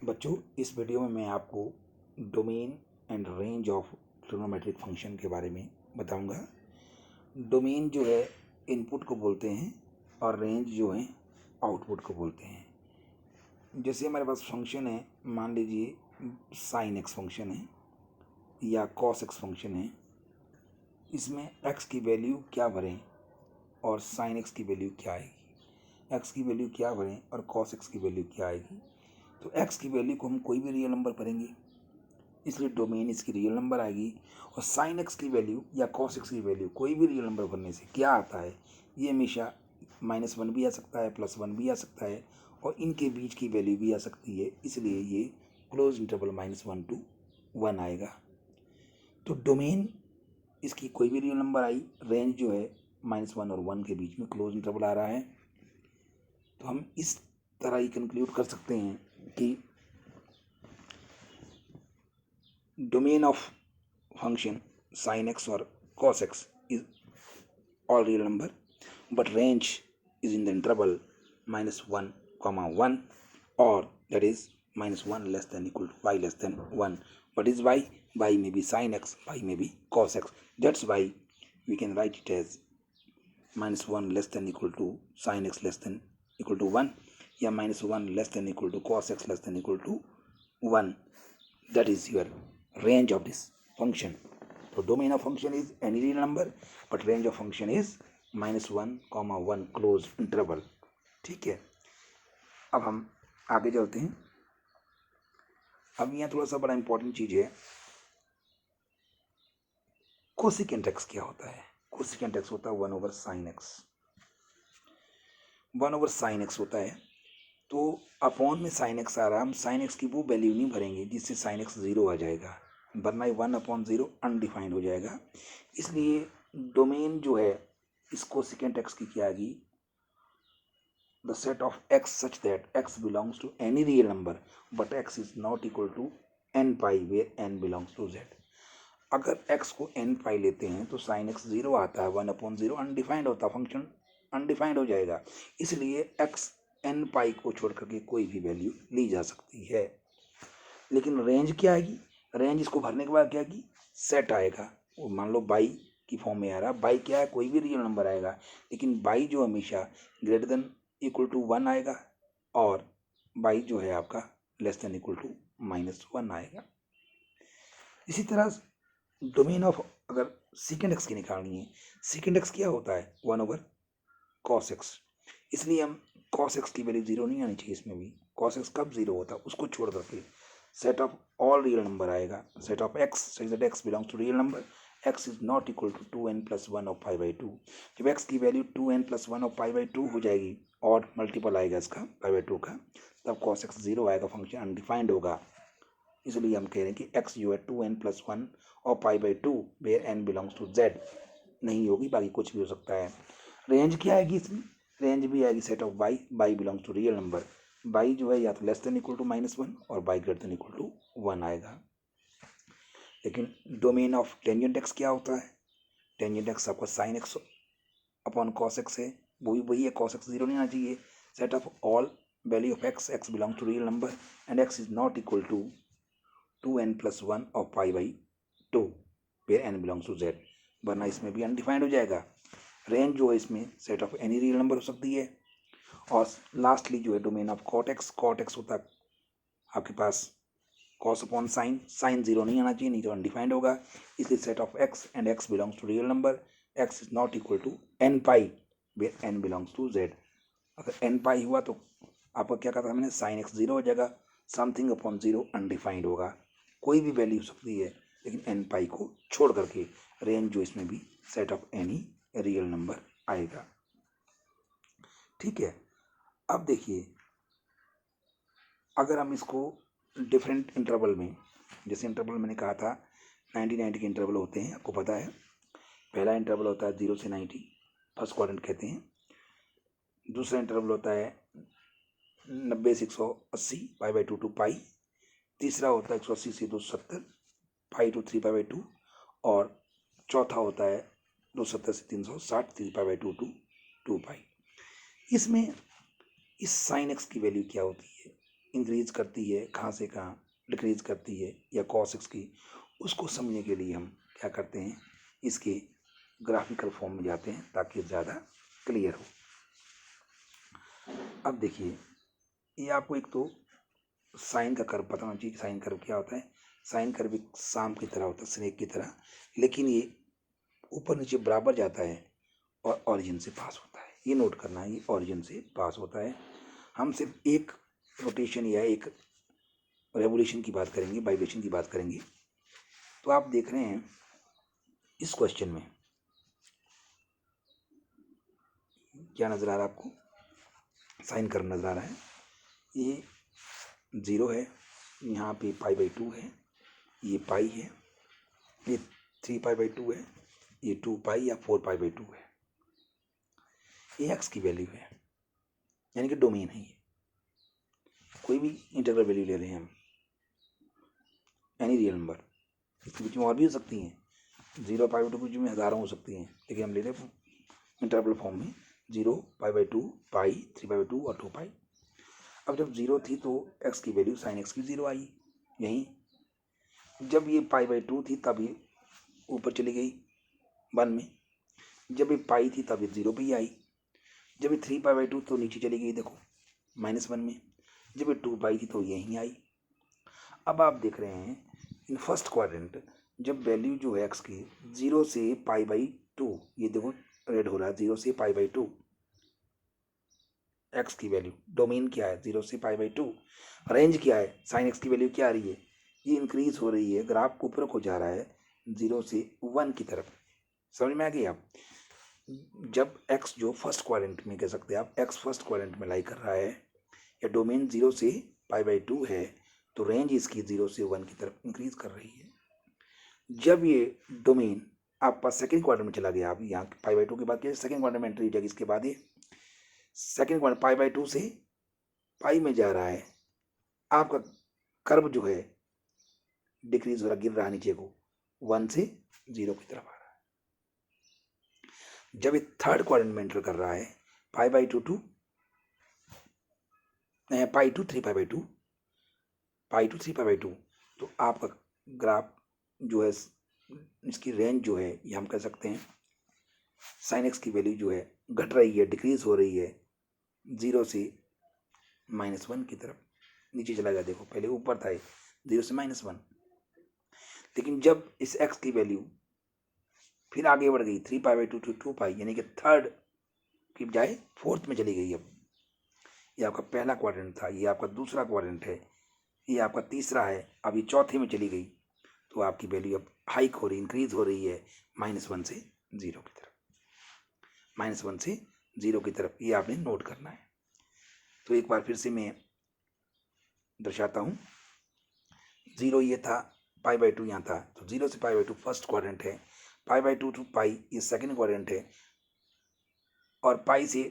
बच्चों, इस वीडियो में मैं आपको domain and range of trigonometric function के बारे में बताऊंगा। डोमेन जो है इनपुट को बोलते हैं और रेंज जो है आउटपुट को बोलते हैं। जैसे हमारे पास फंक्शन है, मान लीजिए साइन एक्स फंक्शन है या कॉस एक्स फंक्शन है। इसमें एक्स की वैल्यू क्या भरें और साइन एक्स की वैल्यू क्या आएगी, एक्स की वैल्यू क्या भरें और कॉस एक्स की वैल्यू क्या आएगी। तो एक्स की वैल्यू को हम कोई भी रियल नंबर भरेंगे, इसलिए डोमेन इसकी रियल नंबर आएगी। और साइन एक्स की वैल्यू या कॉस एक्स की वैल्यू कोई भी रियल नंबर भरने से क्या आता है, ये हमेशा -1 भी आ सकता है, +1 भी आ सकता है और इनके बीच की वैल्यू भी आ सकती है, इसलिए ये क्लोज इंटरवल -1 to 1 आएगा। तो डोमेन इसकी कोई भी रियल नंबर आई, रेंज जो है -1 और 1 के बीच में क्लोज इंटरवल आ रहा है। तो हम इस तरह ही कंक्लूड कर सकते हैं कि domain of function sin x or cos x is all real number, but range is in the interval -1, 1, or that is -1 less than equal to y less than 1. What is y? Y may be sin x, y may be cos x. That's why we can write it as -1 less than equal to sin x less than equal to 1, या -1 less than equal to cos x less than equal to 1. That is your range of this function. So domain of function is any real number, but range of function is -1, 1 close interval. ठीक है, अब हम आगे चलते हैं। अब यहाँ थोड़ा सा बड़ा इंपॉर्टेंट चीज है, कोसेकेंट एक्स क्या होता है। कोसेकेंट एक्स होता है 1/sin x, 1/sin x होता है। तो अपॉन में sin x आ रहा है, हम sin x की वो वैल्यू नहीं भरेंगे जिससे sin x 0 आ जाएगा, वरना 1/0 अनडिफाइंड हो जाएगा। इसलिए डोमेन जो है इस कोसेकेंट x की क्या आएगी, the set of x such that x belongs to any real number but x is not equal to n pi where n belongs to z। अगर x को n पाई लेते हैं तो sin x 0 आता है, 1/0 अनडिफाइंड होता है, function undefined हो जाएगा। इसलिए x n पाई को छोड़ करके कोई भी वैल्यू ली जा सकती है। लेकिन रेंज क्या आएगी, रेंज इसको भरने के बाद क्या आएगी, सेट आएगा। वो मान लो बाई की फॉर्म में आ रहा है, बाई क्या है, कोई भी रियल नंबर आएगा, लेकिन बाई जो हमेशा ग्रेटर देन इक्वल टू 1 आएगा और बाई जो है आपका लेस देन इक्वल टू -1 आएगा। इसी तरह डोमेन ऑफ अगर सेकेंड एक्स की निकालनी है, सेकेंड एक्स क्या होता है 1/cos x, इसलिए हम cos x की वैल्यू 0 नहीं आनी चाहिए। इसमें भी cos x कब 0 होता है, उसको छोड़ करके set of all real number आएगा, set of x such that x belongs to real number, x is not equal to 2n+1 और π/2। जब x की वैल्यू 2n+1 और π/2 हो जाएगी और मल्टीपल आएगा इसका π/2 का, तब cos x 0 आएगा, फंक्शन अनडिफाइंड होगा। इसलिए हम कह रहे हैं कि x जो है 2n+1 और π/2 where n belongs to z नहीं होगी, बाकी कुछ भी हो सकता है। रेंज क्या आएगी इसमें, रेंज भी आएगी set of y, y belongs to real number, y जो है या तो लेस देन इक्वल टू -1 और y greater than equal to 1 आएगा। लेकिन डोमेन ऑफ टेंजेंट एक्स क्या होता है, टेंजेंट एक्स आपका sin x upon cos x है, वो भी वही है, cos x 0 नहीं आना चाहिए। Set of all value of x, x belongs to real number and x is not equal to 2n+1 और π/2 where n belongs to z, वरना इसमें भी अनडिफाइंड हो जाएगा। रेंज जो है इसमें set of any real number हो सकती है। और लास्टली जो है domain of cot x, cot x होता है आपके पास cos अपॉन साइन, साइन 0 नहीं आना चाहिए, नहीं तो अनडिफाइंड होगा। इसलिए set of x and x belongs to real number, x is not equal to n pi where n belongs to z। अगर n पाई हुआ तो आपका क्या कहा था मैंने, साइन x 0 हो जाएगा, समथिंग अपॉन 0 अनडिफाइंड होगा, कोई भी वैल्यू हो सकती है लेकिन n पाई को छोड़ करके। रेंज जो इसमें भी set of any real number आएगा। ठीक है, अब देखिए अगर हम इसको डिफरेंट इंटरवल में, जैसे इंटरवल मैंने कहा था 90 के इंटरवल होते हैं, आपको पता है। पहला इंटरवल होता है 0 से 90, फर्स्ट क्वाड्रेंट कहते हैं। दूसरा इंटरवल होता है 90 से 180, π/2 टू पाई। तीसरा होता है 180 से 270, पाई टू 3π/2। और चौथा होता है 270 से 360, 3π/2 टू 2 पाई। इसमें इस साइन एक्स की वैल्यू क्या होती है, इंक्रीज करती है, कहाँ से कहाँ डिक्रीज करती है, या cos x की, उसको समझने के लिए हम क्या करते हैं, इसके ग्राफिकल फॉर्म में जाते हैं ताकि ज़्यादा क्लियर हो। अब देखिए, ये आपको एक तो साइन का कर्व पता होना चाहिए। साइन कर्व क्या होता है? साइन कर्व एक शाम की तरह होता है, स्नेक की तरह, लेकिन ये ऊपर नीचे बराबर जाता है और ऑरिजिन से पास होता है। ये नोट करना है, ये ऑरिजिन से पास होता है। हम सिर्फ एक रोटेशन या एक रेवोल्यूशन की बात करेंगे, वाइब्रेशन की बात करेंगे। तो आप देख रहे हैं इस क्वेश्चन में क्या नज़र आ रहा है आपको? साइन कर्व नज़र आ रहा है। ये 0 है, यहाँ पे π/2 है, ये पाई है, ये 3π/2 है, ये 2π या 4π/2 है। ये x की वैल्यू है, यानी कि डोमेन है। ये कोई भी इंटीग्रल वैल्यू ले रहे हैं हम, एनी रियल नंबर, इसके बीच में और भी हो सकती हैं, 0π/2 के बीच में हज़ारों हो सकती हैं, लेकिन हम ले रहे हैं इंटरवल फॉर्म में 0, π/2, पाई, 3π/2 और 2π। अब जब 0 थी तो x की वैल्यू साइन x की 0 आई। यहीं जब ये π/2 थी तब ये ऊपर चली गई 1 में, जब ये पाई थी तब ये 0 पे ही आई, जब ये 3π/2 तो नीचे चली गई, देखो -1 में, जब ये 2π थी तो यहीं आई। अब आप देख रहे हैं इन फर्स्ट क्वाड्रेंट जब वैल्यू जो है x की 0 से π/2, ये देखो रेड हो रहा है, 0 से π/2 x की वैल्यू, डोमेन क्या है 0 से π/2, रेंज क्या है, साइन x की वैल्यू क्या आ रही है, ये इंक्रीज हो रही है, ग्राफ ऊपर को जा रहा है 0 से 1 की तरफ। समझ में आ गई आप? जब x जो फर्स्ट क्वाड्रेंट में कह सकते हैं आप, x फर्स्ट क्वाड्रेंट में लाई कर रहा है या डोमेन 0 से π/2 है, तो रेंज इसकी 0 से 1 की तरफ इंक्रीज कर रही है। जब ये डोमेन आपका सेकेंड क्वाड्रेंट में चला गया, आप यहाँ π/2 के बाद क्या सेकेंड क्वाड्रेंट में एंट्री जाएगी, इसके बाद ये सेकेंड क्वाड्रेंट π/2 से पाई में जा रहा है, आपका कर्व जो है डिक्रीज हो रहा, गिर रहा नीचे को, 1 से 0 की तरफ आ रहा है। जब ये थर्ड क्वाड्रेंट में एंटर कर रहा है, π/2 to pi to 3π/2, pi to 3π/2, तो आपका ग्राफ जो है, इसकी रेंज जो है, ये हम कह सकते हैं साइन x की वैल्यू जो है घट रही है, डिक्रीज हो रही है 0 से -1 की तरफ, नीचे चला गया। देखो पहले ऊपर था 0 से -1, लेकिन जब इस x की वैल्यू फिर आगे बढ़ गई 3π/2 to 2π, यानी कि थर्ड की बजाय फोर्थ में चली गई। अब ये आपका पहला क्वाड्रेंट था, ये आपका दूसरा क्वाड्रेंट है, ये आपका तीसरा है, अब ये चौथे में चली गई, तो आपकी वैल्यू अब हाइक हो रही, इंक्रीज हो रही है -1 से 0 की तरफ, -1 से 0 की तरफ। ये आपने नोट करना है। तो एक बार फिर से मैं दर्शाता हूँ, 0 ये था, π/2 यहाँ था, तो 0 से π/2 फर्स्ट क्वाड्रेंट है, π/2 to पाई ये सेकेंड क्वाड्रेंट है, और पाई से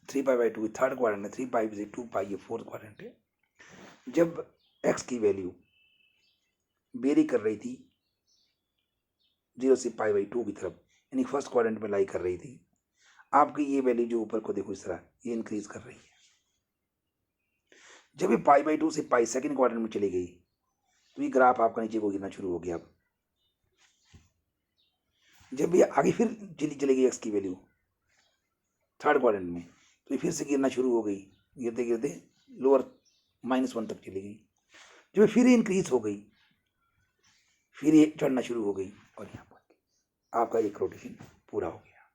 3π/2 थर्ड क्वाड्रेंट है, 3π से 2π ये फोर्थ क्वाड्रेंट है। जब x की वैल्यू वेरी कर रही थी 0 से π/2 की तरफ, यानी फर्स्ट क्वाड्रेंट में लाई कर रही थी, आपकी ये वैल्यू जो ऊपर को देखो इस तरह ये इंक्रीज कर रही है। जब ये π/2 से पाई सेकेंड क्वाड्रेंट में चली गई, तो ये ग्राफ आपका नीचे को गिरना शुरू हो गया। अब जब ये आगे फिर चली गई x की वैल्यू थर्ड क्वाड्रेंट में, तो ये फिर से गिरना शुरू हो गई, गिरते गिरते लोअर -1 तक चली गई। जब ये फिर इंक्रीज हो गई, फिर ये चढ़ना शुरू हो गई, और यहाँ पर आपका एक रोटेशन पूरा हो गया।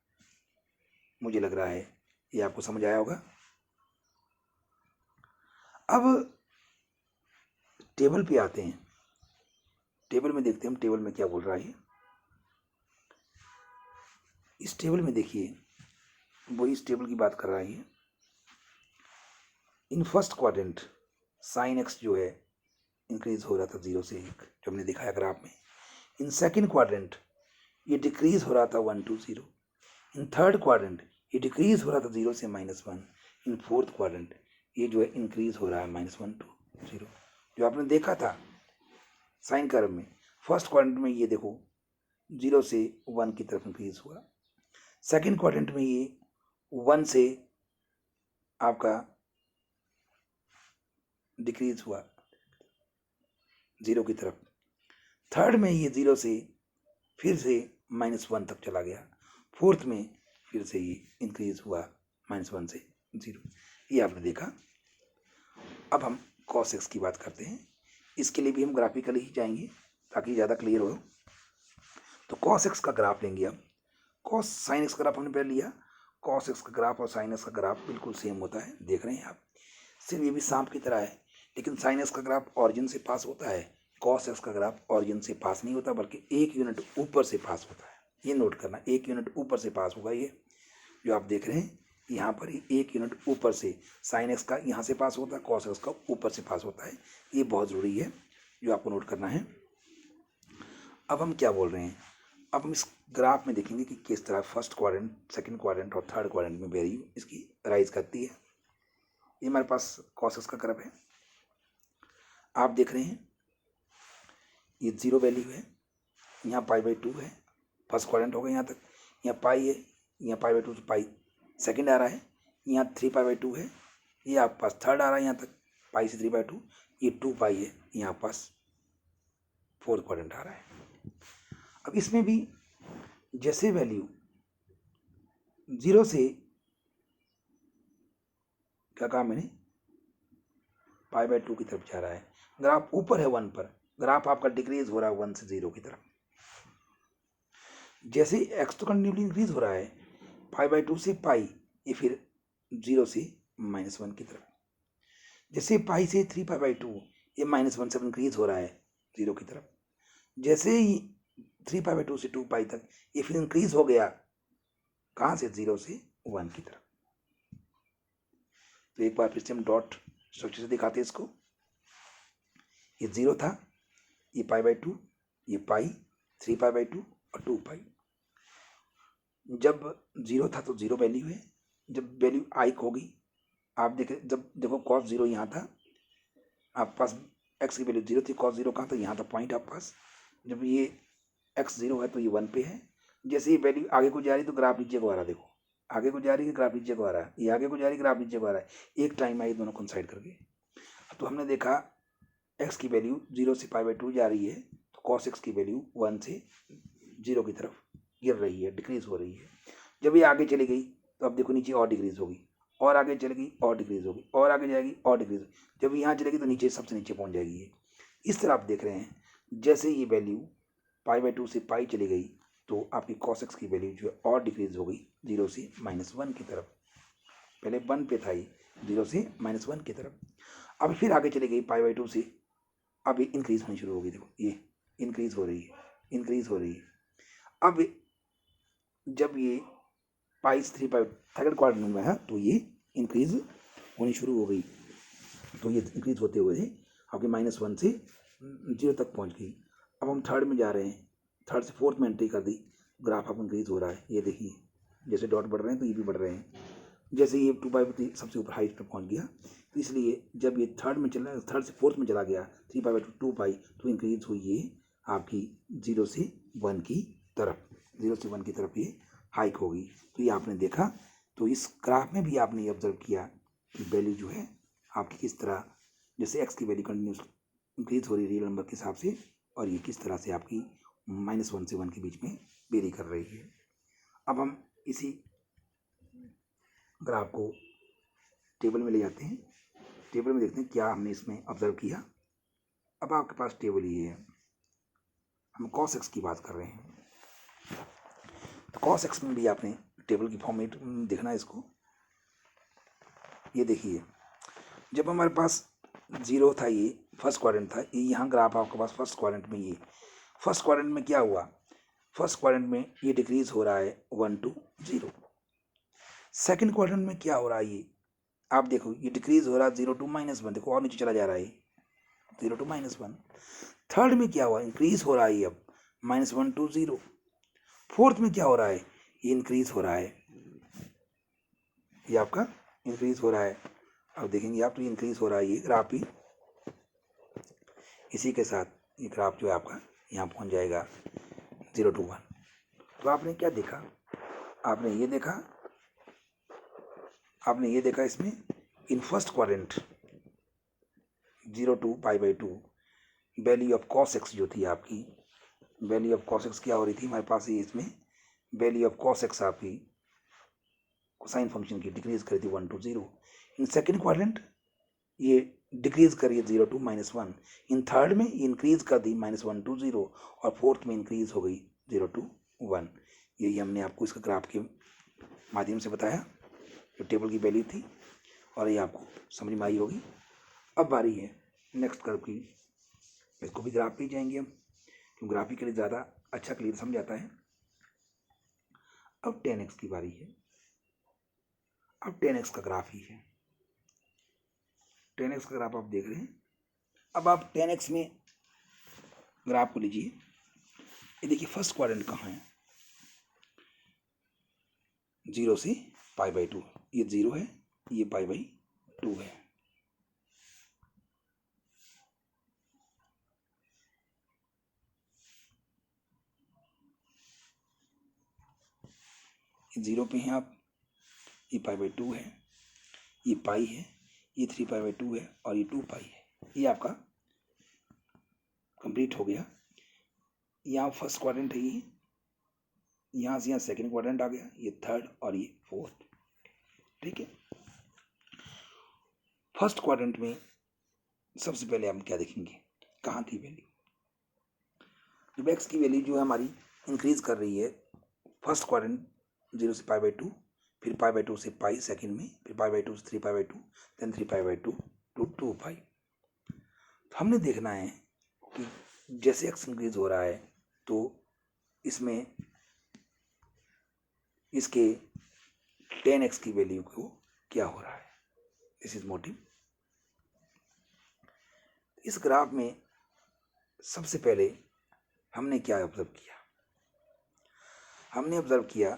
मुझे लग रहा है ये आपको समझ आया होगा। अब टेबल पे आते हैं, टेबल में देखते हैं हम टेबल में क्या बोल रहा है। इस टेबल में देखिए, वो इस टेबल की बात कर रहा है। In first quadrant sine x जो है इंक्रीज हो रहा था 0 से 1, जो हमने दिखाया ग्राफ में। इन सेकेंड क्वाड्रेंट ये डिक्रीज हो रहा था 1 to 0। इन थर्ड क्वाड्रेंट ये डिक्रीज हो रहा था 0 से -1। इन फोर्थ क्वाड्रेंट ये जो है इंक्रीज हो रहा है -1 to 0, जो आपने देखा था साइन कर्व में। फर्स्ट क्वाड्रेंट में ये देखो 0 से 1 की तरफ इंक्रीज हुआ, सेकेंड क्वाड्रेंट में ये 1 से आपका डिक्रीज हुआ 0 की तरफ। थर्ड में ये 0 से फिर से -1 तक चला गया। फोर्थ में फिर से ये इंक्रीज हुआ -1 से 0। ये आपने देखा। अब हम cos x की बात करते हैं। इसके लिए भी हम ग्राफिकली ही जाएंगे ताकि ज़्यादा क्लियर हो। तो cos x का ग्राफ लेंगे। अब sin x का ग्राफ हमने पहले लिया। cos x का ग्राफ और sin x का ग्राफ बिल्कुल सेम होता है, देख रहे हैं आप। सिर्फ ये भी सांप की तरह है, लेकिन sin x का ग्राफ ऑरिजिन से पास होता है, cos x का ग्राफ ऑरिजिन से पास नहीं होता, बल्कि 1 यूनिट ऊपर से पास होता है। ये नोट करना, 1 यूनिट ऊपर से पास होगा। ये जो आप देख रहे हैं यहाँ पर, 1 यूनिट ऊपर से sin x का यहाँ से पास होता है, cos x का ऊपर से पास होता है। ये बहुत ज़रूरी है जो आपको नोट करना है। अब हम क्या बोल रहे हैं, अब हम इस ग्राफ में देखेंगे कि किस तरह फर्स्ट क्वाड्रेंट, सेकंड क्वाड्रेंट और थर्ड क्वाड्रेंट में वैल्यू इसकी राइज करती है। ये हमारे पास cos x का कर्व है, आप देख रहे हैं ये 0 वैल्यू है, यहाँ π/2 है, फर्स्ट क्वाड्रेंट हो गया यहाँ तक। यहाँ पाई है, यहाँ π/2 से पाई सेकंड आ रहा है, यहाँ 3π/2 है, ये आपके पास थर्ड आ रहा है यहाँ तक, पाई से 3/2, ये 2 पाई है, यहाँ पास फोर्थ क्वाड्रेंट आ रहा है। अब इसमें भी जैसे वैल्यू 0 से क्या कहा मैंने, π/2 की तरफ जा रहा है, ग्राफ ऊपर है 1 पर, ग्राफ आपका डिक्रीज हो रहा है 1 से 0 की तरफ। जैसे x तो कंटिन्यूली इंक्रीज हो रहा है, π/2 से पाई, ये फिर 0 से -1 की तरफ। जैसे पाई से 3π/2, ये -1 से इंक्रीज हो रहा है 0 की तरफ। जैसे ही 3π/2 से 2 पाई तक, ये फिर इंक्रीज हो गया कहाँ से, 0 से 1 की तरफ। तो एक बार फिर से हम डॉट स्ट्रक्चर से दिखाते हैं इसको। ये 0 था, ये π/2, ये पाई, 3π/2 और 2 पाई। जब 0 था तो 0 वैल्यू है, जब वैल्यू आई होगी, आप देखें, जब देखो cos 0 यहाँ था, आपके पास x की वैल्यू 0 थी, cos 0 कहाँ था, यहाँ था पॉइंट आपके पास। जब ये x 0 है तो ये 1 पे है। जैसे ये वैल्यू आगे को जा रही तो ग्राफ नीचे को आ रहा है, देखो आगे को जा रही है, ग्राफ नीचे को आ रहा है, ये आगे को जा रही है, ग्राफ नीचे को आ रहा है। एक टाइम आई दोनों कंसाइड करके। तो हमने देखा x की वैल्यू 0 से π/2 जा रही है, तो cos x की वैल्यू 1 से 0 की तरफ गिर रही है, डिक्रीज हो रही है। जब ये आगे चली गई तो अब देखो नीचे और डिक्रीज होगी, और आगे चलेगी और डिक्रीज होगी, और आगे जाएगी और डिक्रीज। जब यहाँ चलेगी तो नीचे, सबसे नीचे पहुँच जाएगी ये। इस तरह आप देख रहे हैं, जैसे ये वैल्यू π/2 से पाई चली गई तो आपकी cos x की वैल्यू जो है और डिक्रीज हो गई 0 से -1 की तरफ। पहले 1 पे था ये, 0 से -1 की तरफ। अब फिर आगे चली गई π/2 से, अब ये इंक्रीज होनी शुरू होगी, देखो ये इंक्रीज हो रही है, इंक्रीज हो रही है। अब जब ये पाई 3 पाई थर्ड क्वाड्रेंट में है तो ये इंक्रीज होनी शुरू हो गई। तो ये इंक्रीज होते हुए आपके -1 से 0 तक पहुंच गई। अब हम थर्ड में जा रहे हैं, थर्ड से फोर्थ में एंट्री कर दी, ग्राफ अब इंक्रीज हो रहा है। ये देखिए जैसे डॉट बढ़ रहे हैं तो ये भी बढ़ रहे हैं। जैसे ये 2 पाई सबसे ऊपर हाइट पर पहुंच गया, तो इसलिए जब ये थर्ड में चला, थर्ड से फोर्थ में चला गया, 3π/2 2 पाई, तो इंक्रीज हुई ये आपकी 0 से 1 की तरफ, 0 से 1 की तरफ ये हाइक होगी। तो ये आपने देखा। तो इस ग्राफ में भी आपने ये ऑब्जर्व किया कि वैल्यू जो है आपकी किस तरह, जैसे x की वैल्यू कंटिन्यूस इंक्रीज हो रही है रियल नंबर के हिसाब से, और ये किस तरह से आपकी -1 से 1 के बीच में वेरी कर रही है। अब हम इसी ग्राफ को टेबल में ले जाते हैं, टेबल में देखते हैं क्या हमने इसमें ऑब्जर्व किया। अब आपके पास टेबल ये है, हम cos x की बात कर रहे हैं। तो cos x में भी आपने टेबल की फॉर्मेट देखना है इसको। ये देखिए जब हमारे पास 0 था, ये फर्स्ट क्वाड्रेंट था, ये यहाँ ग्राफ आपके पास फर्स्ट क्वाड्रेंट में, ये फर्स्ट क्वाड्रेंट में क्या हुआ, फर्स्ट क्वाड्रेंट में ये डिक्रीज हो रहा है 1 to 0। सेकंड क्वाड्रेंट में क्या हो रहा है, ये आप देखो ये डिक्रीज हो रहा है 0 to -1, देखो और नीचे चला जा रहा है 0 to -1। थर्ड में क्या हुआ, इंक्रीज हो रहा है ये अब -1 to 0। फोर्थ में क्या हो रहा है, ये इंक्रीज हो रहा है, ये आपका इंक्रीज हो रहा है। अब देखेंगे आप तो ये इंक्रीज हो रहा है, ये ग्राफ भी इसी के साथ ये ग्राफ जो है आपका यहाँ पहुँच जाएगा 0 to 1। तो आपने क्या देखा, आपने ये देखा, आपने ये देखा इसमें इन first quadrant 0 to pi by 2 value of cos x जो थी आपकी, वैल्यू ऑफ कॉस एक्स क्या हो रही थी हमारे पास, ये इसमें वैल्यू ऑफ कॉस एक्स आपकी कोसाइन फंक्शन की डिक्रीज करी थी 1 to 0। इन सेकेंड क्वाड्रेंट ये डिक्रीज करिए 0 to -1। इन थर्ड में ये इंक्रीज कर दी -1 to 0 और फोर्थ में इंक्रीज हो गई 0 to 1। यही हमने आपको इसका ग्राफ के माध्यम से बताया, जो टेबल की वैल्यू थी, और ये आपको समझ में आई होगी। अब बारी है नेक्स्ट कर्व की, इसको भी ग्राफ पे जाएंगे हम, क्योंकि ग्राफिकली ज़्यादा अच्छा क्लियर समझ आता है। अब 10x की बारी है। अब 10x का ग्राफ ही है, 10x का ग्राफ आप देख रहे हैं। अब आप 10x में ग्राफ को लीजिए, ये देखिए फर्स्ट क्वाड्रेंट कहाँ है, 0 से पाई बाई 2, ये 0 है, ये पाई बाई 2 है। ये 0 पे हैं आप, ये पाई बाई 2 है, ये पाई है, ये 3 पाई बाई 2 है, और ये 2 पाई है। ये आपका कंप्लीट हो गया। यहाँ फर्स्ट क्वाड्रेंट है, ये यहाँ से यहाँ सेकेंड क्वाड्रेंट आ गया, ये थर्ड और ये फोर्थ। ठीक है, फर्स्ट क्वाड्रेंट में सबसे पहले हम क्या देखेंगे, कहाँ थी वैल्यू। जब एक्स की वैल्यू जो है हमारी इंक्रीज कर रही है, फर्स्ट क्वाड्रेंट 0 से पाई बाई 2, फिर पाई बाई 2 से पाई सेकेंड में, फिर पाई बाई 2 से 3 pi by 2, then 3 pi by 2 to 2 pi. तो हमने देखना है कि जैसे एक्स इंक्रीज हो रहा है तो इसमें इसके 10x की वैल्यू को क्या हो रहा है। This is motive. इस ग्राफ में सबसे पहले हमने क्या ऑब्जर्व किया, हमने ऑब्जर्व किया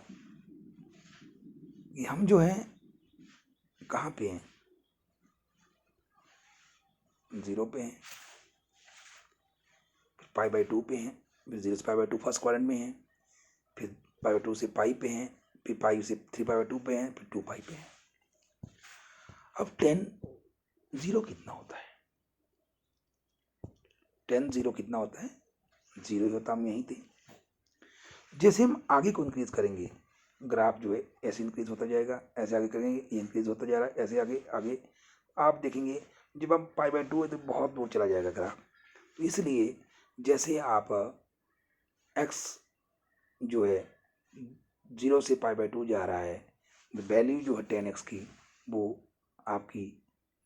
कि हम जो है कहाँ पे हैं, 0 पे हैं, फिर पाई बाई 2 पे हैं, फिर 0 से पाई बाई 2 फर्स्ट क्वाड्रेंट में हैं, फिर पाई बाई 2 से पाई पे हैं, फिर पाई से 3 पाई बाई 2 पे हैं, फिर 2 पाई पे हैं। अब 10 0 कितना होता है, 10 0 कितना होता है, 0 ही होता, हम यहीं थे। जैसे हम आगे को इंक्रीज करेंगे, ग्राफ जो है ऐसे इंक्रीज होता जाएगा, ऐसे आगे करेंगे ये इंक्रीज होता जा रहा है, ऐसे आगे आगे आप देखेंगे जब हम पाई बाई 2 है तो बहुत दूर चला जाएगा ग्राफ। तो इसलिए जैसे आप x जो है 0 से पाई बाई 2 जा रहा है, वैल्यू जो है 10x की वो आपकी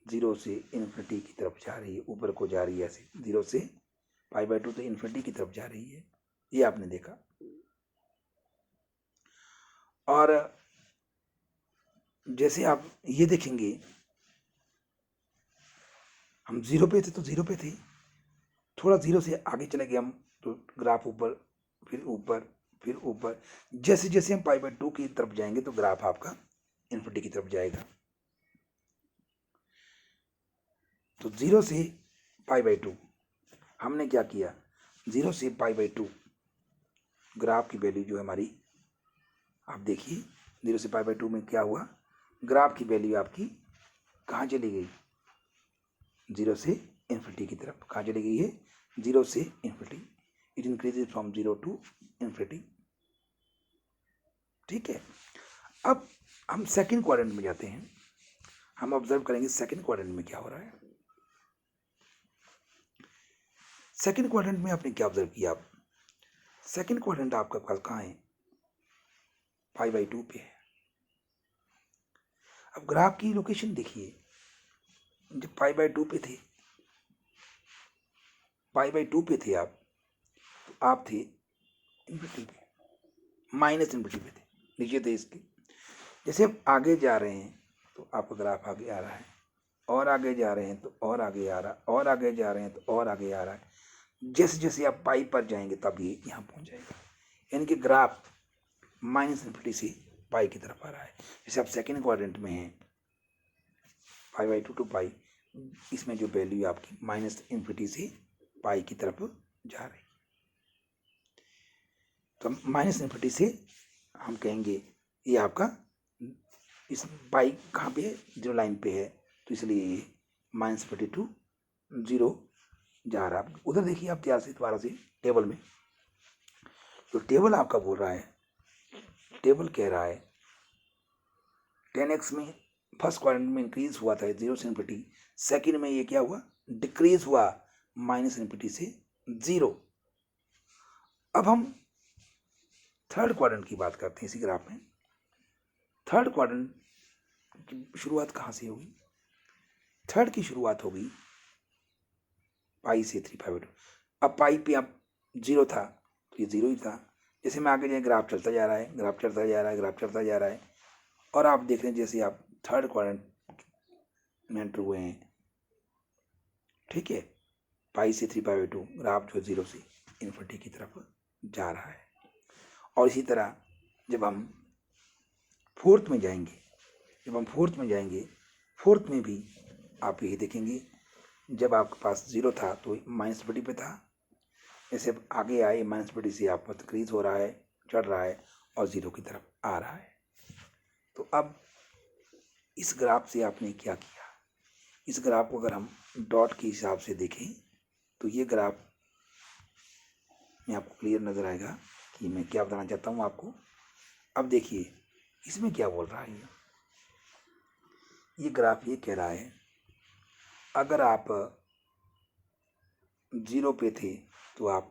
0 से इन्फिनिटी की तरफ जा रही है, ऊपर को जा रही है, ऐसे 0 से पाई बाई 2 तो इन्फिनिटी की तरफ जा रही है, ये आपने देखा। और जैसे आप ये देखेंगे हम 0 पे थे तो 0 पे थे, थोड़ा 0 से आगे चले गए हम तो ग्राफ ऊपर, फिर ऊपर, फिर ऊपर। जैसे जैसे हम पाई बाई 2 की तरफ जाएंगे तो ग्राफ आपका इन्फिनिटी की तरफ जाएगा। तो 0 से पाई बाई 2 हमने क्या किया, 0 से पाई बाई 2 ग्राफ की वैल्यू जो है हमारी, आप देखिए 0 से पाई बाई 2 में क्या हुआ, ग्राफ की वैल्यू आपकी कहाँ चली गई, 0 से इन्फिनिटी की तरफ। कहाँ चली गई है, 0 से infinity. It increases from 0 to infinity. ठीक है, अब हम सेकंड क्वाड्रेंट में जाते हैं, हम ऑब्जर्व करेंगे सेकंड क्वाड्रेंट में क्या हो रहा है। सेकंड क्वाड्रेंट में आपने क्या ऑब्जर्व किया, आप सेकंड क्वाड्रेंट आपका पास कहाँ है, पाई बाई 2 पे है। अब ग्राफ की लोकेशन देखिए, जब पाई बाई 2 पे थे, पाई बाई 2 पे थे आप, तो आप थे इन्फिनिटी पे, माइनस इन्फिनिटी पे थे, नीचे थे इसके। जैसे आप आगे जा रहे हैं तो आपका ग्राफ आगे आ रहा है, और आगे जा रहे हैं तो और आगे आ रहा है, और आगे जा रहे हैं तो और आगे आ रहा है। जैसे जैसे आप पाई पर जाएंगे तब ये यहाँ पहुँच जाएगा, यानी कि ग्राफ माइनस इन्फिनिटी से पाई की तरफ आ रहा है। जैसे आप सेकेंड क्वाड्रेंट में हैं, पाई बाई 2 टू पाई, इसमें जो वैल्यू आपकी माइनस इन्फिनिटी से पाई की तरफ जा रही, तो माइनस इन्फिनिटी से हम कहेंगे ये आपका इस पाई कहाँ पे है, 0 लाइन पे है, तो इसलिए ये माइनस 42 0 जा रहा है। उधर देखिए आप ध्यान से दोबारा से टेबल में, तो टेबल आपका बोल रहा है, टेबल कह रहा है 10x में फर्स्ट क्वाड्रेंट में इंक्रीज हुआ था 0 से इन्फिनिटी, सेकंड में ये क्या हुआ, डिक्रीज हुआ माइनस इन्फिनिटी से 0। अब हम थर्ड क्वाड्रेंट की बात करते हैं इसी ग्राफ में। थर्ड क्वाड्रेंट की शुरुआत कहाँ से होगी, थर्ड की शुरुआत होगी पाई से 3/2। अब पाई पे अब 0 था तो ये 0 ही था। जैसे मैं आगे जाए ग्राफ चलता जा रहा है, ग्राफ चलता जा रहा है, ग्राफ चलता जा रहा है, और आप देख रहे हैं जैसे आप थर्ड क्वाड्रेंट में एंटर हुए हैं, ठीक है, पाई से 3/2 ग्राफ जो 0 से इन्फिनिटी की तरफ जा रहा है। और इसी तरह जब हम फोर्थ में जाएंगे, फोर्थ में भी आप यही देखेंगे, जब आपके पास 0 था तो माइनस इन्फिनिटी पे था, जैसे आगे आए माइनस इन्फिनिटी से आप इंक्रीज हो रहा है, चढ़ रहा है और 0 की तरफ आ रहा है। तो अब इस ग्राफ से आपने क्या किया, इस ग्राफ को अगर हम डॉट के हिसाब से देखें तो ये ग्राफ में आपको क्लियर नज़र आएगा कि मैं क्या बताना चाहता हूँ आपको। अब देखिए इसमें क्या बोल रहा है, ये ग्राफ ये कह रहा है अगर आप 0 पे थे तो आप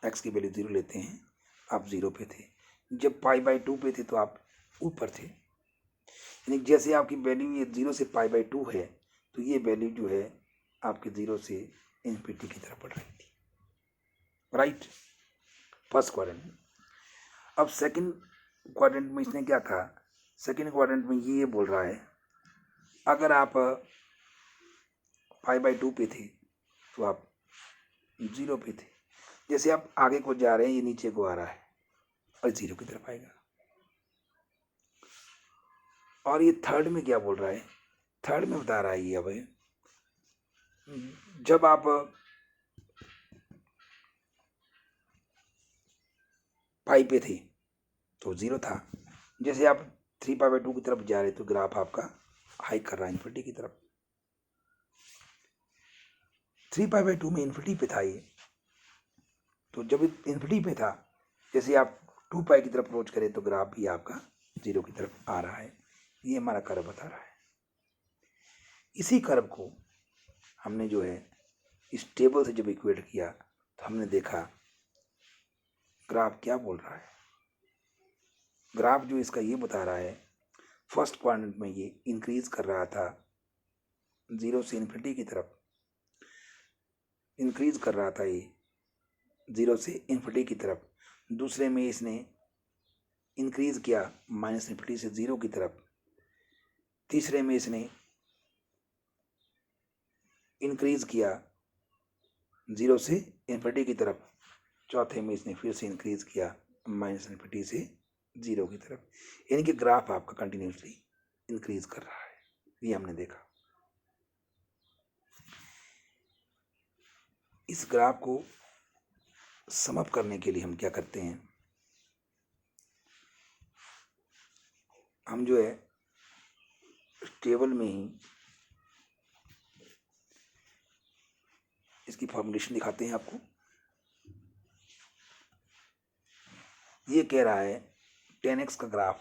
x की वैल्यू 0 लेते हैं, आप 0 पे थे। जब π/2 पे थे तो आप ऊपर थे, यानी जैसे आपकी वैल्यू ये 0 से π/2 है तो ये वैल्यू जो है आपके 0 से इन्फिनिटी की तरफ बढ़ रही थी, राइट, फर्स्ट क्वाड्रेंट में। अब सेकंड क्वाड्रेंट में इसने क्या कहा, सेकंड क्वाड्रेंट में ये बोल रहा है अगर आप π/2 पे थे तो आप 0 पे थे, जैसे आप आगे को जा रहे हैं ये नीचे को आ रहा है और 0 की तरफ आएगा। और ये थर्ड में क्या बोल रहा है, थर्ड में बता रहा है ये अब जब आप पाई पे थे तो 0 था, जैसे आप 3/2 की तरफ जा रहे तो ग्राफ आपका हाई कर रहा है इन्फिनिटी की तरफ। 3/2 में इन्फिनिटी पे था ये, तो जब इन्फिनिटी पे था जैसे आप 2π की तरफ अप्रोच करें तो ग्राफ भी आपका 0 की तरफ आ रहा है। ये हमारा कर्व बता रहा है। इसी कर्व को हमने जो है इस टेबल से जब इक्वेट किया तो हमने देखा ग्राफ क्या बोल रहा है। ग्राफ जो इसका ये बता रहा है फर्स्ट क्वाड्रेंट में ये इंक्रीज कर रहा था 0 से इन्फिनिटी की तरफ, इंक्रीज कर रहा था ये 0 से इन्फिनिटी की तरफ। दूसरे में इसने इंक्रीज किया माइनस इन्फिनिटी से 0 की तरफ। तीसरे में इसने इंक्रीज किया 0 से इन्फिनिटी की तरफ। चौथे में इसने फिर से इंक्रीज किया माइनस इन्फिनिटी से 0 की तरफ, यानी कि ग्राफ आपका कंटिन्यूसली इंक्रीज कर रहा है, ये हमने देखा। इस ग्राफ को सम अप करने के लिए हम क्या करते हैं, हम जो है टेबल में ही इसकी फॉर्मुलेशन दिखाते हैं आपको। ये कह रहा है 10x का ग्राफ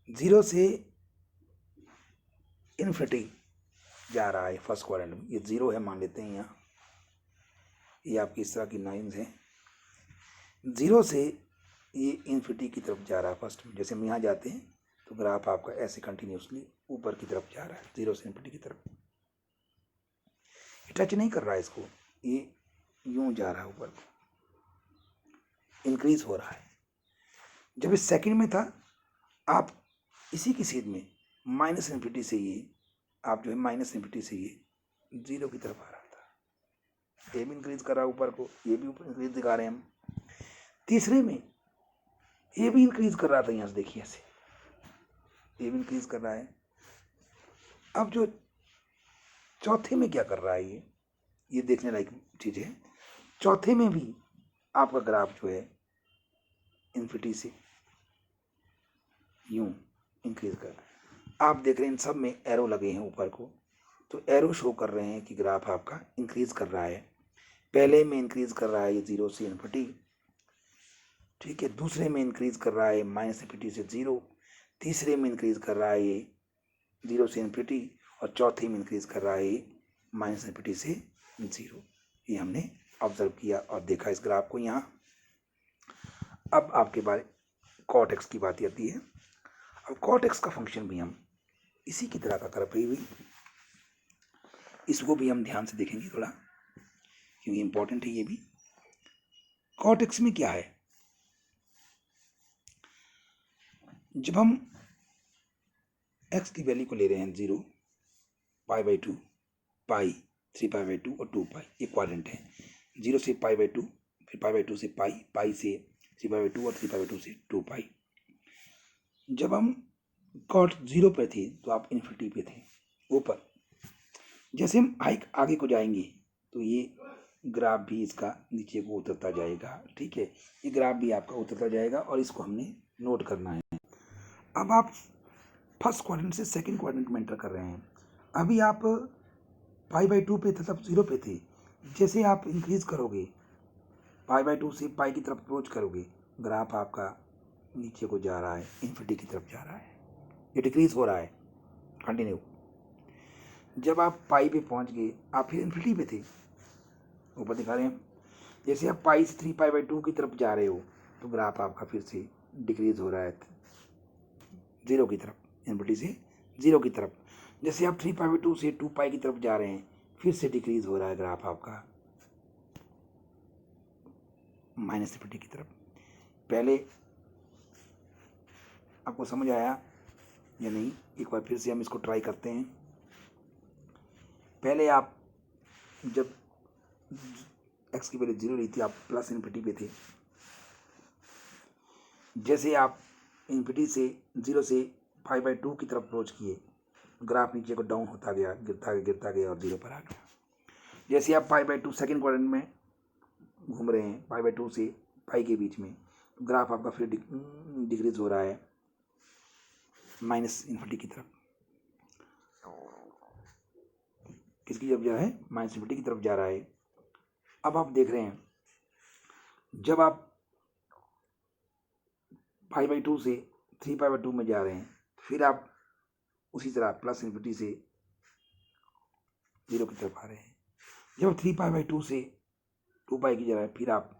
0 से इन्फिनिटी जा रहा है फर्स्ट क्वाड्रेंट में। ये 0 है मान लेते हैं, यहाँ ये आपकी इस तरह की लाइन्स हैं। 0 से ये इन्फिनिटी की तरफ जा रहा है फर्स्ट में, जैसे हम यहाँ जाते हैं तो ग्राफ आपका ऐसे कंटिन्यूसली ऊपर की तरफ जा रहा है 0 से इन्फिनिटी की तरफ। टच नहीं कर रहा है इसको, ये यूं जा रहा है ऊपर को, इंक्रीज हो रहा है। जब इस सेकंड में था आप इसी की सीध में माइनस इन्फिनिटी से ये आप जो है माइनस इन्फिनिटी से ये 0 की तरफ आ रहा था, ये भी इंक्रीज कर रहा है ऊपर को, ये भी ऊपर इंक्रीज दिखा रहे हैं हम। तीसरे में ये भी इंक्रीज कर रहा था, यहाँ से देखिए ऐसे ये भी इंक्रीज कर रहा है। अब जो चौथे में क्या कर रहा है ये देखने लायक चीज़ है। चौथे में भी आपका ग्राफ जो है इन्फिनिटी से यूं इंक्रीज कर रहा है। आप देख रहे हैं इन सब में एरो लगे हैं ऊपर को, तो एरो शो कर रहे हैं कि ग्राफ आपका इंक्रीज कर रहा है। पहले में इंक्रीज कर रहा है ये 0 से इन्फिनिटी, ठीक है। दूसरे में इंक्रीज कर रहा है माइनस इन्फिनिटी से 0। तीसरे में इंक्रीज कर रहा है ये 0 से इन्फिनिटी, और चौथे में इंक्रीज कर रहा है ये माइनस इन्फिनिटी से 0। ये हमने ऑब्जर्व किया और देखा इस ग्राफ को यहाँ। अब आपके बारे कॉट एक्स की बात आती है। अब कॉट एक्स का फंक्शन भी हम इसी की तरह का कर पाई हुई, इसको भी हम ध्यान से देखेंगे थोड़ा, क्योंकि इंपॉर्टेंट है ये भी। कॉट एक्स में क्या है, जब हम एक्स की वैल्यू को ले रहे हैं 0, π/2, पाई, 3π/2 और 2π, ये क्वाड्रेंट है। 0 से π/2, फिर π/2 से पाई, पाई से 3π/2 और 3π/2 से 2π। जब हम कॉट 0 पे थे तो आप इन्फिनिटी पे थे ऊपर। जैसे हम हाइक आगे को जाएंगे तो ये ग्राफ भी इसका नीचे को उतरता जाएगा, ठीक है। ये ग्राफ भी आपका उतरता जाएगा और इसको हमने नोट करना है। अब आप फर्स्ट क्वाड्रेंट से सेकंड क्वाड्रेंट में एंटर कर रहे हैं। अभी आप π/2 पे थे, तब 0 पे थे। जैसे आप इंक्रीज करोगे π/2 से पाई की तरफ अप्रोच करोगे, ग्राफ आपका नीचे को जा रहा है, इन्फिनिटी की तरफ जा रहा है, ये डिक्रीज हो रहा है कंटिन्यू। जब आप पाई पे पहुंच गए, आप फिर इन्फिनिटी पे थे, ऊपर दिखा रहे हैं। जैसे आप पाई से 3π/2 की तरफ जा रहे हो तो ग्राफ आपका फिर से डिक्रीज हो रहा है 0 की तरफ, इन्फिनिटी से 0 की तरफ। जैसे आप 3π/2 से 2π की तरफ जा रहे हैं, फिर से डिक्रीज हो रहा है ग्राफ आपका माइनस इन्फिनिटी की तरफ। पहले आपको समझ आया या नहीं, एक बार फिर से हम इसको ट्राई करते हैं। पहले आप जब एक्स की वैल्यू 0 रही थी, आप प्लस इन्फिनिटी पे थे। जैसे आप इन्फिनिटी से 0 से π/2 की तरफ अप्रोच किए, ग्राफ नीचे को डाउन होता गया, गिरता गया और 0 पर आ गया। जैसे आप π/2 सेकेंड क्वाड्रेंट में घूम रहे हैं, π/2 से पाई के बीच में, ग्राफ आपका फिर डिक्रीज हो रहा है माइनस इन्फिनिटी की तरफ। किसकी तरफ जा रहा है, माइनस इन्फिनिटी की तरफ जा रहा है। अब आप देख रहे हैं, जब आप π/2 से 3π/2 में जा रहे हैं, फिर आप उसी तरह प्लस इन्फिनिटी से 0 की तरफ आ रहे हैं। जब 3π/2 से 2π की जगह है, फिर आप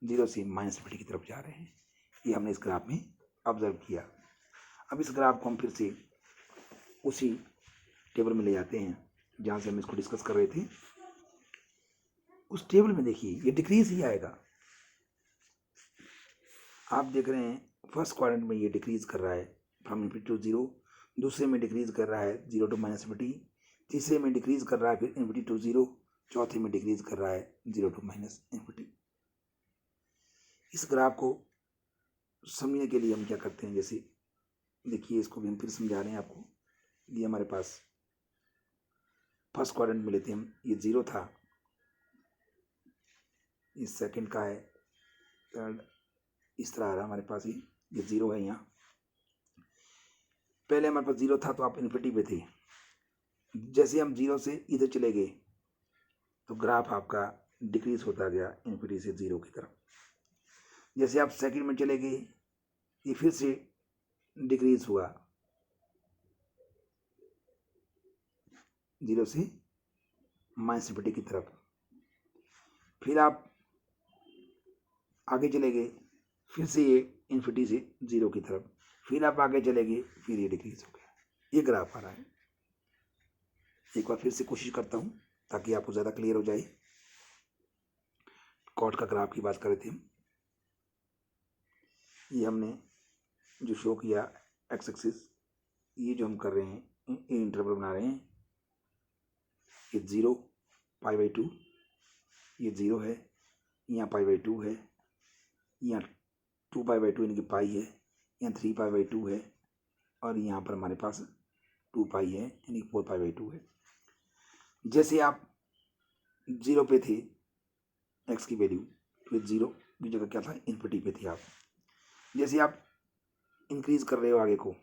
0 से माइनस इन्फिनिटी की तरफ जा रहे हैं। ये हमने इस ग्राफ में ऑब्जर्व किया। अब इस ग्राफ को हम फिर से उसी टेबल में ले जाते हैं जहाँ से हम इसको डिस्कस कर रहे थे। उस टेबल में देखिए, ये डिक्रीज ही आएगा। आप देख रहे हैं फर्स्ट क्वाड्रेंट में ये डिक्रीज कर रहा है फ्रॉम इन्फिनिटी टू 0, दूसरे में डिक्रीज कर रहा है 0 टू माइनस इन्फिनिटी, तीसरे में डिक्रीज कर रहा है फिर इन्फिनिटी टू 0, चौथे में डिक्रीज कर रहा है 0 टू माइनस इन्फिनिटी। इस ग्राफ को समझने के लिए हम क्या करते हैं, जैसे देखिए, इसको भी हम फिर समझा रहे हैं आपको। ये हमारे पास फर्स्ट क्वाड्रेंट में लेते हैं हम, ये 0 था, ये सेकंड का है, थर्ड, इस तरह आ रहा हमारे पास। ये 0 है यहाँ। पहले हमारे पास 0 था तो आप इन्फिनिटी पे थे। जैसे हम 0 से इधर चले गए तो ग्राफ आपका डिक्रीज होता गया इन्फिनिटी से 0 की तरफ। जैसे आप सेकंड में चले गए, ये फिर से डिक्रीज हुआ 0 से माइनस इन्फिनिटी की तरफ। फिर आप आगे चले गए, फिर से ये इन्फिनिटी से 0 की तरफ। फिर आप आगे चले गए, फिर ये डिक्रीज हो गया। ये ग्राफ आ रहा है। एक बार फिर से कोशिश करता हूँ ताकि आपको ज़्यादा क्लियर हो जाए। कॉट का ग्राफ की बात कर रहे थे हम। ये हमने जो शो किया एक्स एक्सिस, ये जो हम कर रहे हैं, ये इंटरवल बना रहे हैं। ये 0 π/2, ये 0 है, यहाँ π/2 है, यहाँ 2π/2 यानी कि पाई है, यहाँ 3π/2 है, और यहाँ पर हमारे पास 2π है यानी 4π/2 है। जैसे आप 0 पे थे एक्स की वैल्यू, फिर 0 की जगह क्या था, इन्फिनिटी पे थे आप। जैसे आप इंक्रीज कर रहे हो आगे को,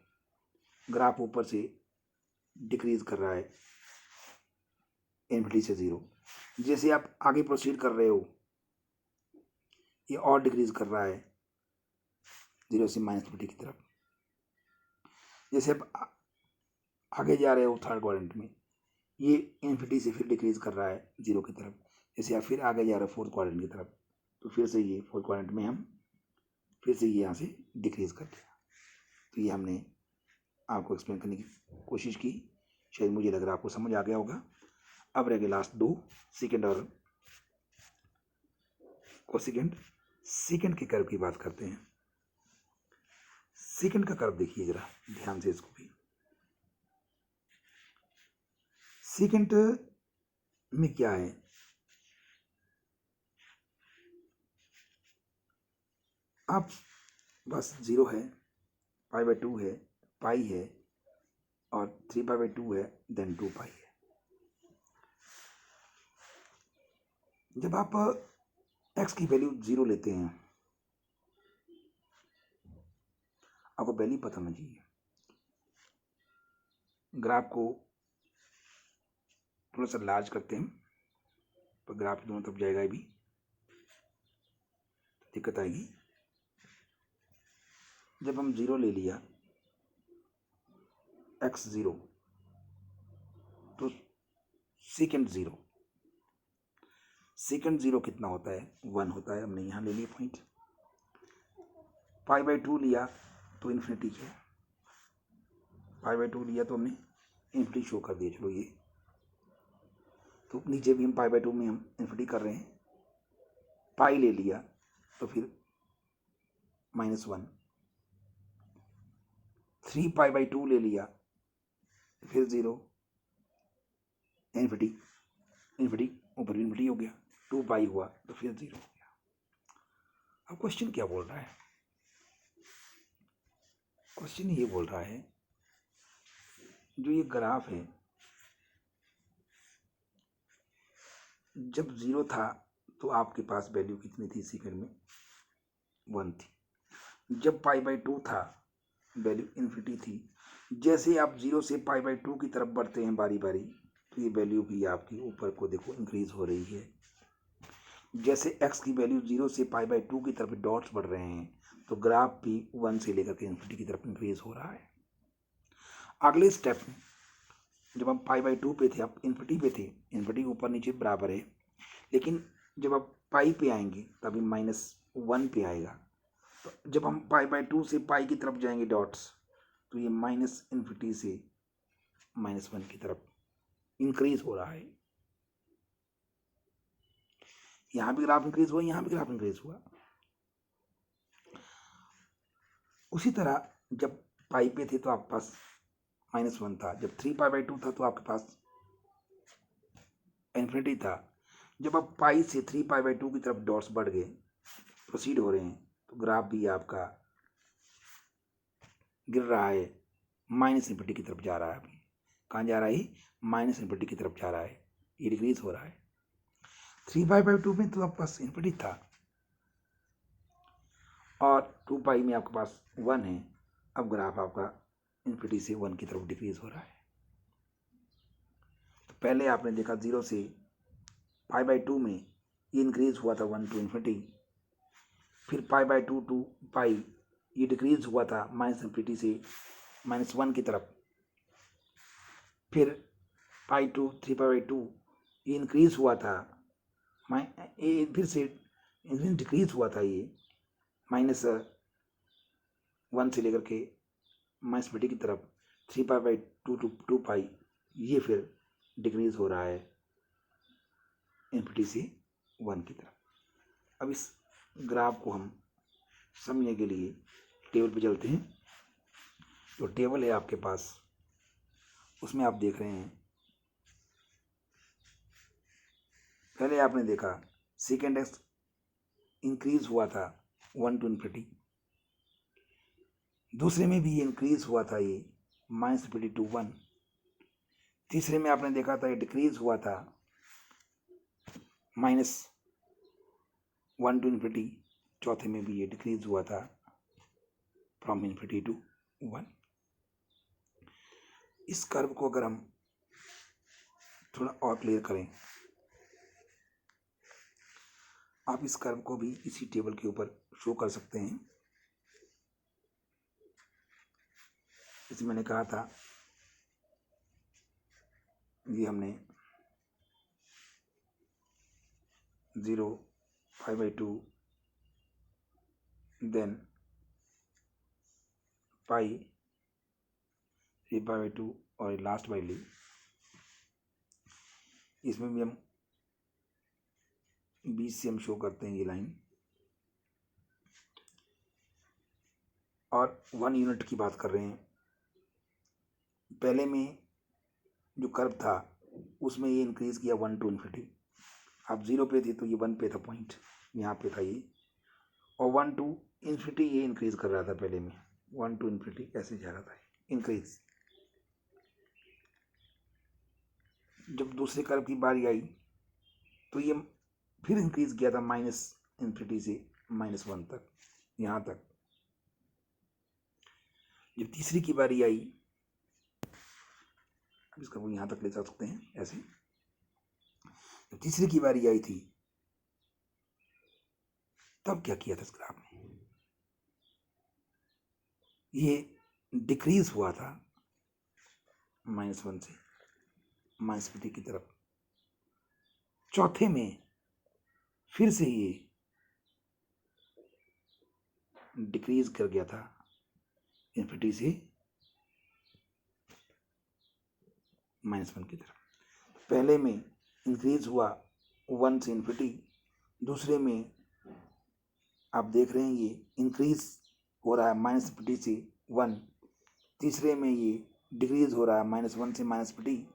ग्राफ ऊपर से डिक्रीज कर रहा है इन्फिनिटी से 0। जैसे आप आगे प्रोसीड कर रहे हो ये और डिक्रीज कर रहा है 0 से -इन्फिनिटी की तरफ। जैसे आप आगे जा रहे हो थर्ड क्वाड्रेंट में ये इन्फिनिटी से फिर डिक्रीज कर रहा है 0 की तरफ। जैसे आप फिर आगे जा रहे हो फोर्थ क्वाड्रेंट की तरफ तो फिर से ये फोर्थ क्वाड्रेंट में हम फिर से ये यहाँ से डिक्रीज कर दिया। तो ये हमने आपको एक्सप्लेन करने की कोशिश की, शायद मुझे लग रहा है आपको समझ आ गया होगा। अब रह गए लास्ट 2 सेकेंड और कोसेकेंड। सेकेंड के कर्व की बात करते हैं। सेकेंड का कर्व देखिए जरा ध्यान से इसको भी। सेकेंड में क्या है, आप बस 0 है, π/2 है, पाई है और 3π/2 है, देन 2 पाई है। जब आप x की वैल्यू 0 लेते हैं, आपको वैल्यू पता होना चाहिए। ग्राफ को थोड़ा सा लार्ज करते हैं तो ग्राफ दोनों तरफ जाएगा, भी दिक्कत आएगी। जब हम 0 ले लिया x0 तो सेकेंड 0 कितना होता है 1 होता है। हमने यहाँ ले लिया पॉइंट। π/2 लिया तो इन्फिनिटी है, π/2 लिया तो हमने इन्फिनिटी शो कर दिया। चलो ये तो नीचे भी हम π/2 में हम इन्फिनिटी कर रहे हैं। पाई ले लिया तो फिर -1, 3π/2 ले लिया फिर 0, इन्फिनिटी ऊपर भी इन्फिनिटी हो गया, 2 पाई हुआ तो फिर 0 हो गया। अब क्वेश्चन क्या बोल रहा है, क्वेश्चन ये बोल रहा है जो ये ग्राफ है जब 0 था तो आपके पास वैल्यू कितनी थी सेकंड में 1 थी। जब π/2 था वैल्यू इन्फिनिटी थी। जैसे आप 0 से π/2 की तरफ बढ़ते हैं बारी बारी तो ये वैल्यू भी आपकी ऊपर को देखो इंक्रीज हो रही है। जैसे x की वैल्यू 0 से π/2 की तरफ डॉट्स बढ़ रहे हैं तो ग्राफ भी 1 से लेकर के इन्फिनिटी की तरफ इंक्रीज हो रहा है। अगले स्टेप में जब हम π/2 पे थे, आप इन्फिनिटी पे थे, इन्फिनिटी ऊपर नीचे बराबर है, लेकिन जब आप पाई पे आएंगे तभी -1 पे आएगा। तो जब हम π/2 से पाई की तरफ जाएंगे डॉट्स तो ये -इन्फिनिटी से -1 की तरफ इंक्रीज हो रहा है। यहाँ भी ग्राफ इंक्रीज हुआ, यहाँ भी ग्राफ इंक्रीज हुआ। उसी तरह जब पाई पे थे तो आपके पास -1 था, जब 3π/2 था तो आपके पास इन्फिनिटी था। जब आप पाई से 3π/2 की तरफ डॉट्स बढ़ गए, प्रोसीड हो रहे हैं, तो ग्राफ भी आपका गिर रहा है, -इन्फिनिटी की तरफ जा रहा है। अभी कहाँ जा रहा है, -इन्फिनिटी की तरफ जा रहा है, ये डिक्रीज हो रहा है। 3π/2 में तो आपके पास इन्फिनिटी था और 2 पाई में आपके पास 1 है। अब ग्राफ आपका इन्फिनिटी से 1 की तरफ डिक्रीज हो रहा है। तो पहले आपने देखा 0 से π/2 में ये इंक्रीज हुआ था 1 टू इन्फिनिटी, फिर π/2 टू पाई ये डिक्रीज हुआ था -इन्फिनिटी से -1 की तरफ, फिर π/2 3π/2 ये इंक्रीज हुआ था, फिर से डिक्रीज हुआ था, ये -1 से लेकर के -इन्फिनिटी की तरफ 3π/2 टू 2 पाई ये फिर डिक्रीज हो रहा है इन्फिनिटी से 1 की तरफ। अब इस ग्राफ को हम समझने के लिए टेबल पे चलते हैं। जो टेबल है आपके पास उसमें आप देख रहे हैं, पहले आपने देखा सेकेंड एक्स इंक्रीज हुआ था 1 टू इन्फिनिटी, दूसरे में भी ये इंक्रीज हुआ था ये -इन्फिनिटी टू 1, तीसरे में आपने देखा था ये डिक्रीज हुआ था -1 टू इन्फिनिटी, चौथे में भी ये डिक्रीज हुआ था फ्रॉम इन्फिनिटी टू 1। इस कर्व को अगर हम थोड़ा और क्लियर करें, आप इस कर्व को भी इसी टेबल के ऊपर शो कर सकते हैं। जैसे मैंने कहा था, ये हमने 0, 5/2, देन पाई, 3π/2 और लास्ट वैल्यू, इसमें भी हम 20 से हम शो करते हैं ये लाइन। और 1 यूनिट की बात कर रहे हैं। पहले में जो कर्व था उसमें ये इंक्रीज किया 1 to ∞। आप 0 पे थे तो ये 1 पे था, पॉइंट यहाँ पे था ये, और 1 to ∞ ये इंक्रीज कर रहा था। पहले में 1 to ∞ ऐसे जा रहा था इंक्रीज। जब दूसरे कर्व की बारी आई तो ये फिर इंक्रीज किया था -∞ से -1 तक, यहाँ तक। जब तीसरी की बारी आई, इसका वो यहाँ तक ले जा सकते हैं ऐसे। जब तीसरी की बारी आई थी तब क्या किया था इस ग्राफ में, ये डिक्रीज हुआ था -1 से -50 की तरफ। चौथे में फिर से ये डिक्रीज कर गया था ∞ से -1 की तरफ। पहले में इंक्रीज हुआ 1 से ∞, दूसरे में आप देख रहे हैं ये इंक्रीज हो रहा है -50 से 1, तीसरे में ये डिक्रीज हो रहा है -1 से -50,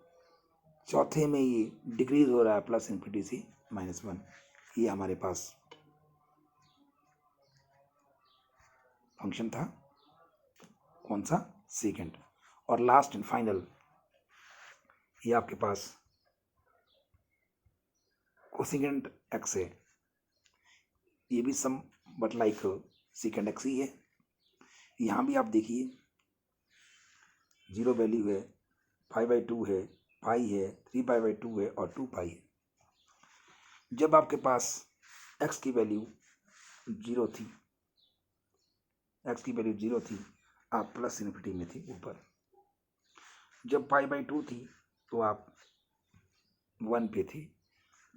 चौथे में ये डिक्रीज हो रहा है +∞ से -1। ये हमारे पास फंक्शन था, कौन सा, सेकेंड। और लास्ट एंड फाइनल, ये आपके पास कोसेकेंट x है। ये भी सम बट लाइक सेकेंड x ही है। यहाँ भी आप देखिए 0 वैल्यू है, 5/2 है, पाई है, 3π/2 है और 2 पाई है। जब आपके पास x की वैल्यू 0 थी, x की वैल्यू 0 थी, आप +∞ में थे ऊपर। जब π/2 थी तो आप 1 पे थे।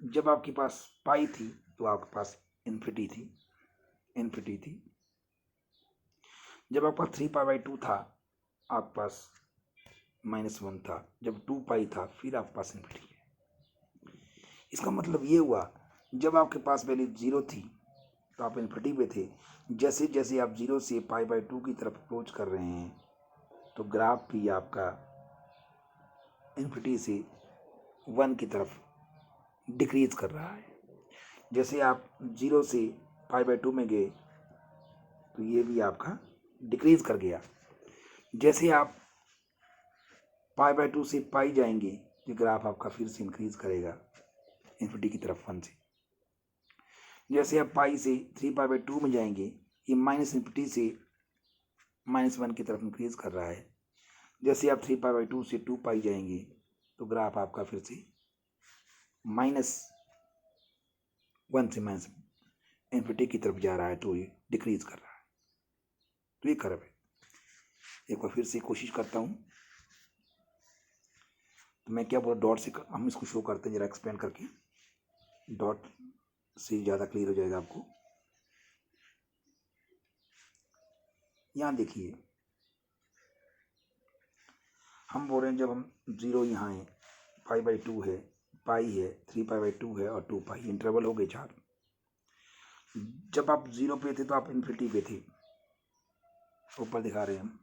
जब आपके पास पाई थी तो आपके पास ∞ थी। जब आपके पास 3π/2 था आपके पास -1 था। जब 2 पाई था फिर आपके पास ∞ है। इसका मतलब ये हुआ, जब आपके पास वैल्यू 0 थी तो आप ∞ पे थे। जैसे जैसे आप 0 से π/2 की तरफ अप्रोच कर रहे हैं तो ग्राफ भी आपका ∞ से 1 की तरफ डिक्रीज कर रहा है। जैसे आप 0 से π/2 में गए तो ये भी आपका डिक्रीज कर गया। जैसे आप π/2 से पाई जाएंगे तो ग्राफ आपका फिर से इंक्रीज करेगा ∞ की तरफ 1 से। जैसे आप पाई से 3π/2 में जाएंगे, ये -∞ से -1 की तरफ इंक्रीज कर रहा है। जैसे आप 3π/2 से 2 पाई जाएंगे तो ग्राफ आपका फिर से -1 से ∞ की तरफ जा रहा है, तो ये डिक्रीज कर रहा है। तो ये कर्व है। एक बार फिर से कोशिश करता हूँ। तो मैं क्या बोला, डॉट से हम इसको शो करते हैं, जरा एक्सप्लेन करके। डॉट से ज़्यादा क्लियर हो जाएगा आपको। यहाँ देखिए, हम बोल रहे हैं जब हम 0 यहाँ है, 5/2 है, पाई है, 3π/2 है और 2 पाई, इंटरवल हो गए 4। जब आप 0 पे थे तो आप ∞ पे थे, ऊपर दिखा रहे हैं हम।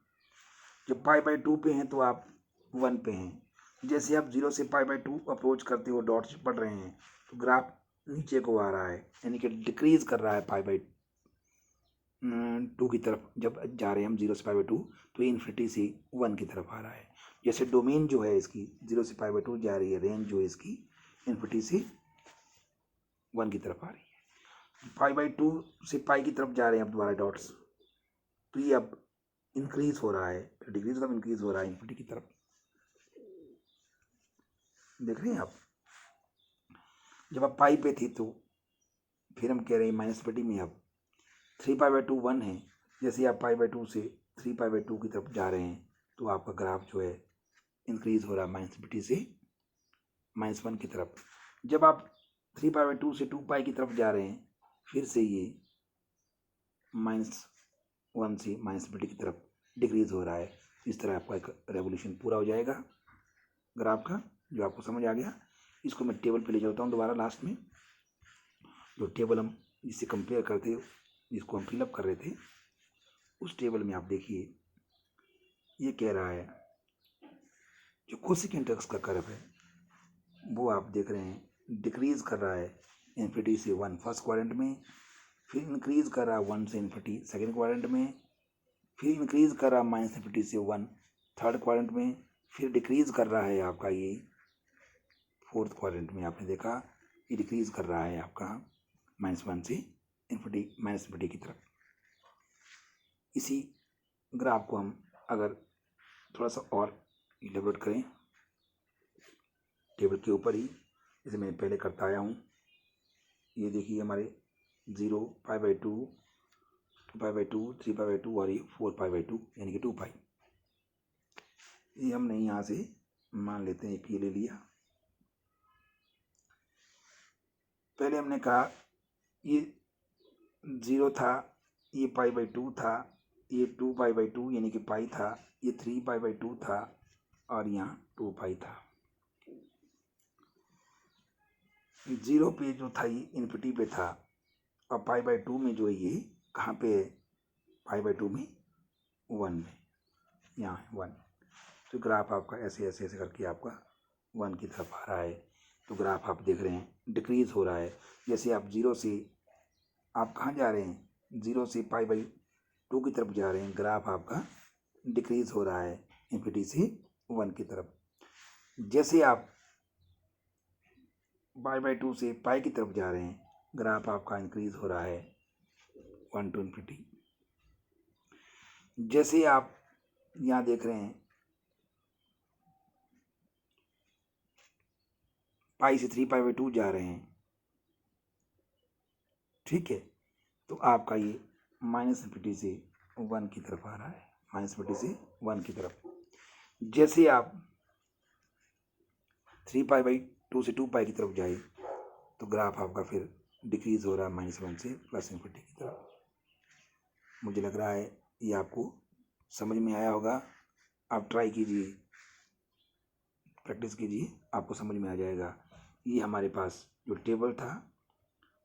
जब π/2 पे हैं तो आप 1 पे हैं। जैसे आप 0 से π/2 अप्रोच करते हो, डॉट्स पढ़ रहे हैं, तो ग्राफ नीचे को आ रहा है, यानी कि डिक्रीज कर रहा है π/2 की तरफ। जब जा रहे हैं हम 0 से π/2 तो ये ∞ से 1 की तरफ आ रहा है। जैसे डोमेन जो है इसकी 0 से π/2 जा रही है, रेंज जो है इसकी ∞ से 1 की तरफ आ रही है। π/2 से पाई की तरफ जा रहे हैं अब दोबारा डॉट्स, तो ये अब इंक्रीज हो रहा है, डिक्रीज मतलब इंक्रीज हो रहा है ∞ की तरफ। देख रहे हैं आप, जब आप पाई पे थी तो फिर हम कह रहे हैं -∞ में अब 3π/2 1 है। जैसे आप π/2 से 3π/2 की तरफ जा रहे हैं तो आपका ग्राफ जो है इंक्रीज हो रहा है -∞ से -1 की तरफ। जब आप 3π/2 से 2π की तरफ जा रहे हैं फिर से ये -1 से -∞ की तरफ डिक्रीज हो रहा है। इस तरह आपका एक रेवोल्यूशन पूरा हो जाएगा ग्राफ का, जो आपको समझ आ गया। इसको मैं टेबल पे ले जाता हूँ दोबारा लास्ट में। जो टेबल हम जिससे कंपेयर करते, जिसको हम फिलअप कर रहे थे, उस टेबल में आप देखिए ये कह रहा है जो कोसेकेंट एक्स का कर्व है वो आप देख रहे हैं डिक्रीज कर रहा है इन्फिनिटी से 1 फर्स्ट क्वाड्रेंट में, फिर इंक्रीज कर रहा है 1 से इन्फिनिटी सेकेंड क्वाड्रेंट में, फिर इंक्रीज कर रहा है -∞ से 1 थर्ड क्वाड्रेंट में, फिर डिक्रीज कर रहा है आपका ये फोर्थ क्वाड्रेंट में। आपने देखा ये डिक्रीज कर रहा है आपका -1 से इन्फिनिटी की तरफ। इसी ग्राफ को हम अगर थोड़ा सा और इलेबोरेट करें टेबल के ऊपर ही, जैसे मैं पहले करता आया हूँ, ये देखिए हमारे 0 π/2 2π/2 3π/2 और ये 4π/2 यानी कि 2π। ये हमने यहाँ से मान लेते हैं कि ले लिया। पहले हमने कहा ये 0 था, ये π/2 था, ये 2π/2 यानी कि पाई था, ये 3π/2 था और यहाँ 2π था। 0 पे जो था ये इन्फिनिटी पे था और π/2 में जो है ये कहाँ पे है, π/2 में 1 में, यहाँ है 1। तो ग्राफ आपका ऐसे ऐसे ऐसे करके आपका 1 की तरफ आ रहा है। तो ग्राफ आप देख रहे हैं डिक्रीज हो रहा है। जैसे आप 0 से आप कहाँ जा रहे हैं, 0 से π/2 की तरफ जा रहे हैं, ग्राफ आपका डिक्रीज हो रहा है इन्फिनिटी से 1 की तरफ। जैसे आप π/2 से पाई की तरफ जा रहे हैं, ग्राफ आपका इंक्रीज हो रहा है 1 to ∞। जैसे आप यहाँ देख रहे हैं पाई से 3π/2 जा रहे हैं, ठीक है, तो आपका ये -∞ से 1 की तरफ आ रहा है, -∞ से 1 की तरफ। जैसे आप 3π/2 से 2π की तरफ जाए तो ग्राफ आपका फिर डिक्रीज हो रहा है -1 से +∞ की तरफ। मुझे लग रहा है ये आपको समझ में आया होगा। आप ट्राई कीजिए, प्रैक्टिस कीजिए, आपको समझ में आ जाएगा। ये हमारे पास जो टेबल था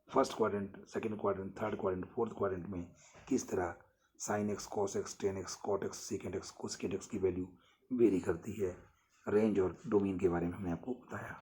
first quadrant, second quadrant, third quadrant, fourth quadrant में किस तरह sin x, cos x, tan x, cot x, secant x, cosecant x की वैल्यू वेरी करती है, रेंज और डोमेन के बारे में हमने आपको बताया।